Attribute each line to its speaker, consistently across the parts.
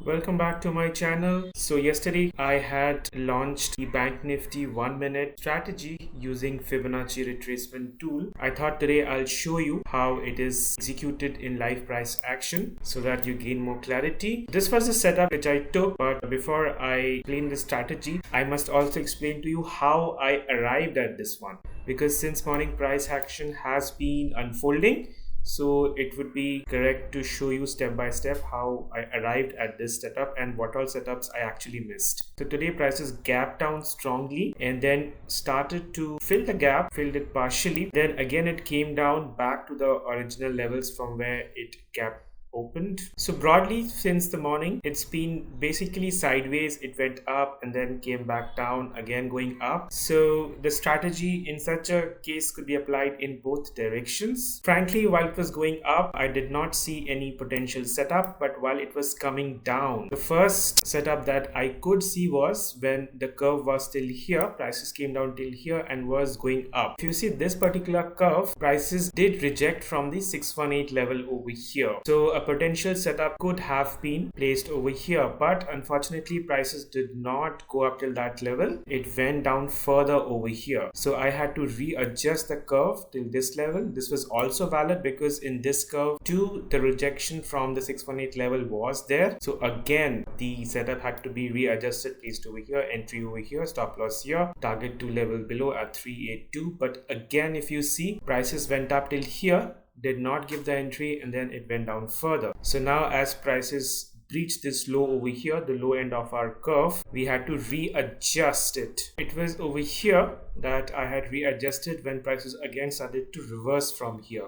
Speaker 1: Welcome back to my channel. So yesterday I had launched the Bank Nifty 1 minute strategy using Fibonacci retracement tool. I thought today I'll show you how it is executed in live price action so that you gain more clarity. This was the setup which I took, but before I explain the strategy, I must also explain to you how I arrived at this one, because since morning price action has been unfolding, so it would be correct to show you step by step how I arrived at this setup and what all setups I actually missed. So today prices gapped down strongly and then started to fill the gap, filled it partially. Then again it came down back to the original levels from where it gapped opened. So broadly since the morning it's been basically sideways. It went up and then came back down, again going up. So the strategy in such a case could be applied in both directions. Frankly, while it was going up, I did not see any potential setup, but while it was coming down, the first setup that I could see was when the curve was still here, prices came down till here and was going up. If you see this particular curve, prices did reject from the 618 level over here. So a potential setup could have been placed over here, but unfortunately prices did not go up till that level. It went down further over here. So I had to readjust the curve till this level. This was also valid because in this curve too, the rejection from the 618 level was there. So again, the setup had to be readjusted, placed over here, entry over here, stop loss here, target 2 level below at 382. But again, if you see, prices went up till here, did not give the entry, and then it went down further. So now as prices breached this low over here, the low end of our curve, we had to readjust it. It was over here that I had readjusted when prices again started to reverse from here.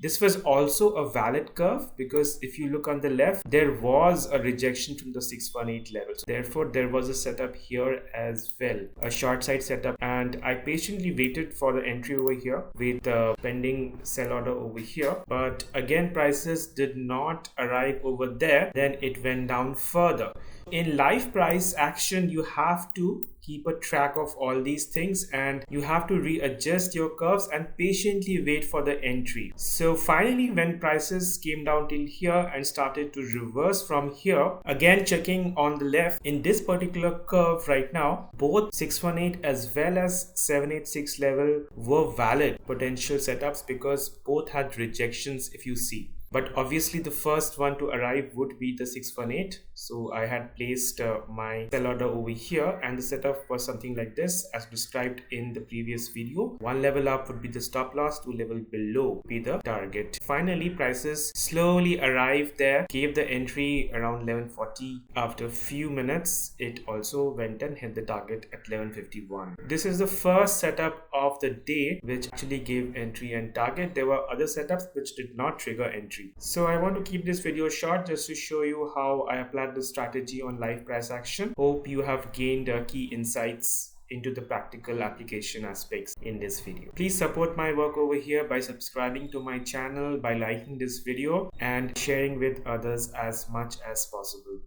Speaker 1: This was also a valid curve because if you look on the left, there was a rejection from the 618 level. So therefore, there was a setup here as well, a short side setup, and I patiently waited for the entry over here with the pending sell order over here. But again, prices did not arrive over there. Then it went down further. In live price action, you have to keep a track of all these things and you have to readjust your curves and patiently wait for the entry. So finally, when prices came down till here and started to reverse from here, again checking on the left, in this particular curve right now, both 618 as well as 786 level were valid potential setups because both had rejections if you see. But obviously the first one to arrive would be the 618. So I had placed my sell order over here and the setup was something like this as described in the previous video. One level up would be the stop loss, 2 level below would be the target. Finally, prices slowly arrived there, gave the entry around 1140. After a few minutes, it also went and hit the target at 1151. This is the first setup of the day which actually gave entry and target. There were other setups which did not trigger entry. So I want to keep this video short just to show you how I applied the strategy on live price action. Hope you have gained key insights into the practical application aspects in this video. Please support my work over here by subscribing to my channel, by liking this video and sharing with others as much as possible.